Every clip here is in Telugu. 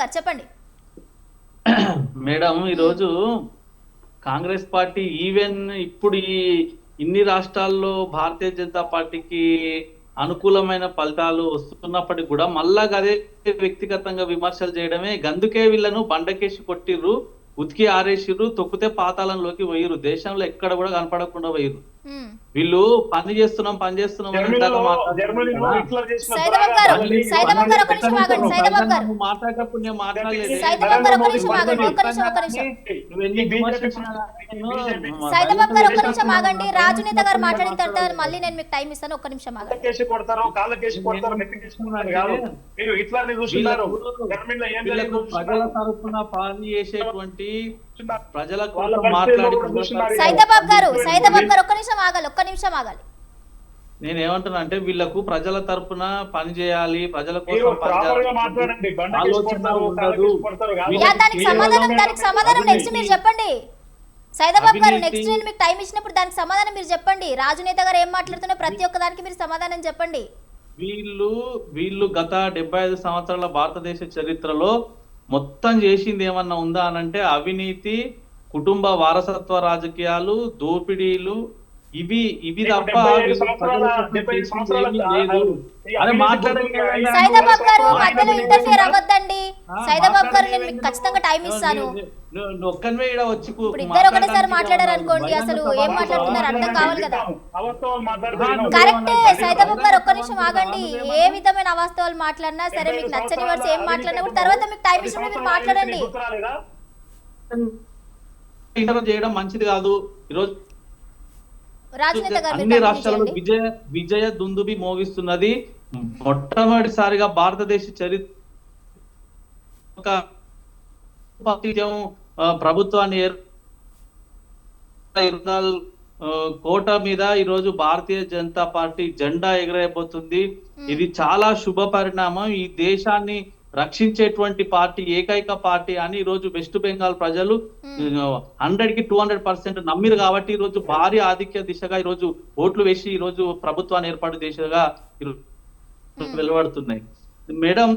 గారు చెప్పండి. మేడం ఈరోజు కాంగ్రెస్ పార్టీ ఈవెన్ ఇప్పుడు ఇన్ని రాష్ట్రాల్లో భారతీయ జనతా పార్టీకి అనుకూలమైన ఫలితాలు వస్తున్నప్పటికీ కూడా మళ్ళా అదే వ్యక్తిగతంగా విమర్శలు చేయడమే, గందుకే వీళ్ళను బండకేసి కొట్టిర్రు, ఉతికి ఆరేసిర్రు, తొక్కితే పాతాళంలోకి పోయిర్రు, దేశంలో ఎక్కడ కూడా కనపడకుండా పోయిర్రు. వీళ్ళు పని చేస్తున్నాం అని ఇందాక మాట్లాడేటప్పుడు నేను మాట్లాడలేదు. రాజునేత గారు మాట్లాడిన తర్వాత మళ్ళీ నేను మీకు టైం ఇస్తాను, ఒక్క నిమిషం ప్రజల తరఫున పని చేసేటువంటి ప్రజల కోసం మాట్లాడి సైదాబాబు గారు ఒక్క నిమిషం ఆగాలి. నేనేమంటున్నా అంటే వీళ్ళకు ప్రజల తరపున పని చేయాలి, ప్రజల కోసం దానికి సమాధానం నెక్స్ట్ మీరు చెప్పండి. సైదాబాబు గారు నెక్స్ట్ నేను మీకు టైం ఇచ్చినప్పుడు దానికి సమాధానం మీరు చెప్పండి. రాజునేత గారు ఏం మాట్లాడుతున్నా ప్రతి ఒక్క దానికి మీరు సమాధానం చెప్పండి. వీళ్ళు గత 75 సంవత్సరాల భారతదేశ చరిత్రలో మొత్తం చేసింది ఏమన్నా ఉందా అనంటే అవినీతి, కుటుంబ వారసత్వ రాజకీయాలు, దోపిడీలు, ఇవి తప్ప సైదాబాబు గారు మధ్యలో ఇంటర్ఫియర్ అవ్వద్దండి. సైదాబాబు గారు నేను మీకు ఖచ్చితంగా టైం ఇస్తాను. ఒక్కనే ఇక్కడ వచ్చి ఇద్దరు ఒకటేసారి మాట్లాడారు అనుకోండి, అసలు ఏం మాట్లాడుతున్నారు అర్థం కావాలి కదా. కరెక్టే సైదాబాబు గారు, ఒక్క నిమిషం ఆగండి. ఏ విధమైన అవాస్తవాలు మాట్లాడినా సరే, మీకు నచ్చని వర్డ్స్ ఏం మాట్లాడినా కూడా తర్వాత మీకు టైం ఇచ్చినప్పుడు మీరు మాట్లాడండి. చేయడం మంచిది కాదు. ఈరోజు రాజనేత గారు అన్ని రాష్ట్రాలలో విజయ దుందుబి మోగిస్తున్నది. మొట్టమొదటిసారిగా భారతదేశ చరిత్ర ప్రభుత్వాన్ని కోట మీద ఈరోజు భారతీయ జనతా పార్టీ జెండా ఎగరేయబోతుంది. ఇది చాలా శుభ పరిణామం. ఈ దేశాన్ని రక్షించేటువంటి పార్టీ ఏకైక పార్టీ అని ఈరోజు వెస్ట్ బెంగాల్ ప్రజలు 100కి 200% నమ్మిరు కాబట్టి ఈరోజు భారీ ఆధిక్య దిశగా ఈరోజు ఓట్లు వేసి ఈరోజు ప్రభుత్వాన్ని ఏర్పాటు దిశగా వెలువడుతున్నాయి. మేడం,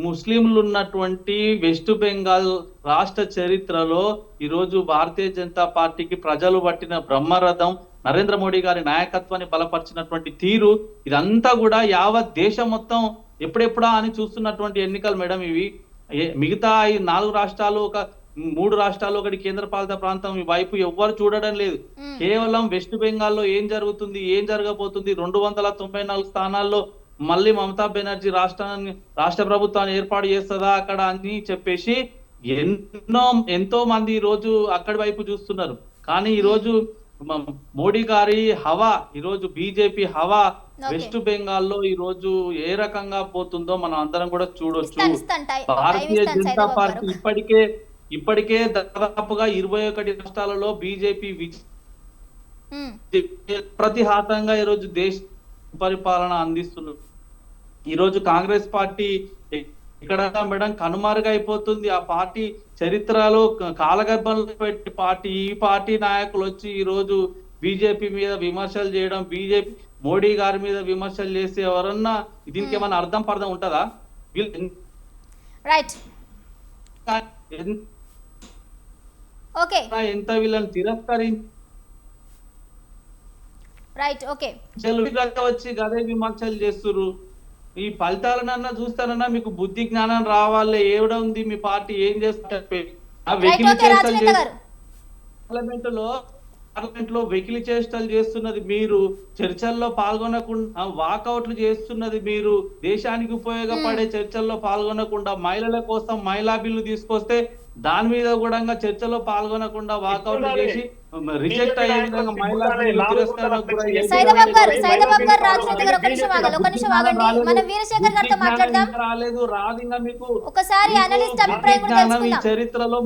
ముస్లింలు ఉన్నటువంటి వెస్ట్ బెంగాల్ రాష్ట్ర చరిత్రలో ఈరోజు భారతీయ జనతా పార్టీకి ప్రజలు పట్టిన బ్రహ్మరథం, నరేంద్ర మోడీ గారి నాయకత్వాన్ని బలపరిచినటువంటి తీరు, ఇదంతా కూడా యావత్ దేశం మొత్తం ఎప్పుడెప్పుడా అని చూస్తున్నటువంటి ఎన్నికలు మేడం. ఇవి మిగతా ఈ 4 రాష్ట్రాలు, 3 రాష్ట్రాలు, ఒకటి కేంద్రపాలిత ప్రాంతం ఈ వైపు ఎవ్వరు చూడడం లేదు. కేవలం వెస్ట్ బెంగాల్లో ఏం జరుగుతుంది, ఏం జరగబోతుంది, 294 స్థానాల్లో మళ్ళీ మమతా బెనర్జీ రాష్ట్ర ప్రభుత్వాన్ని ఏర్పాటు చేస్తుందా అక్కడ అని చెప్పేసి ఎంతో మంది ఈ రోజు అక్కడి వైపు చూస్తున్నారు. కానీ ఈ రోజు మోడీ గారి హవా, ఈరోజు బీజేపీ హవా వెస్ట్ బెంగాల్లో ఈ రోజు ఏ రకంగా పోతుందో మనం అందరం కూడా చూడొచ్చు. భారతీయ జనతా పార్టీ ఇప్పటికే దాదాపుగా 21 రాష్ట్రాలలో బీజేపీ ప్రతిహాతంగా ఈరోజు దేశ పరిపాలన అందిస్తున్నారు. ఈరోజు కాంగ్రెస్ పార్టీ ఇక్కడ మేడం కనుమరుగా అయిపోతుంది. ఆ పార్టీ చరిత్రలో కాలగర్భంలో పెట్టి పార్టీ, ఈ పార్టీ నాయకులు వచ్చి ఈ రోజు బీజేపీ మీద విమర్శలు చేయడం, బీజేపీ మోడీ గారి మీద విమర్శలు చేస్తే ఎవరన్నా దీనికి ఏమన్నా అర్థం పర్థం ఉంటుందా? ఎంత వీళ్ళని వచ్చి గదే విమర్శలు చేస్తున్నారు. ఈ ఫలితాలనన్నా చూస్తానన్నా మీకు బుద్ధి జ్ఞానం రావాలి. ఏవిడ ఉంది మీ పార్టీ ఏం చేస్తారు? పార్లమెంట్ లో వెకిలి చేష్టలు చేస్తున్నది మీరు, చర్చల్లో పాల్గొనకుండా వాకౌట్లు చేస్తున్నది మీరు, దేశానికి ఉపయోగపడే చర్చల్లో పాల్గొనకుండా మహిళల కోసం మహిళా బిల్లు తీసుకొస్తే దాని మీద కూడా చర్చలో పాల్గొనకుండా వాకౌట్ చేసి రిజెక్ట్ అయ్యే విధంగా మహిళా బిల్లు రాలేదు రాదు. ఇంకా మీకు చరిత్రలో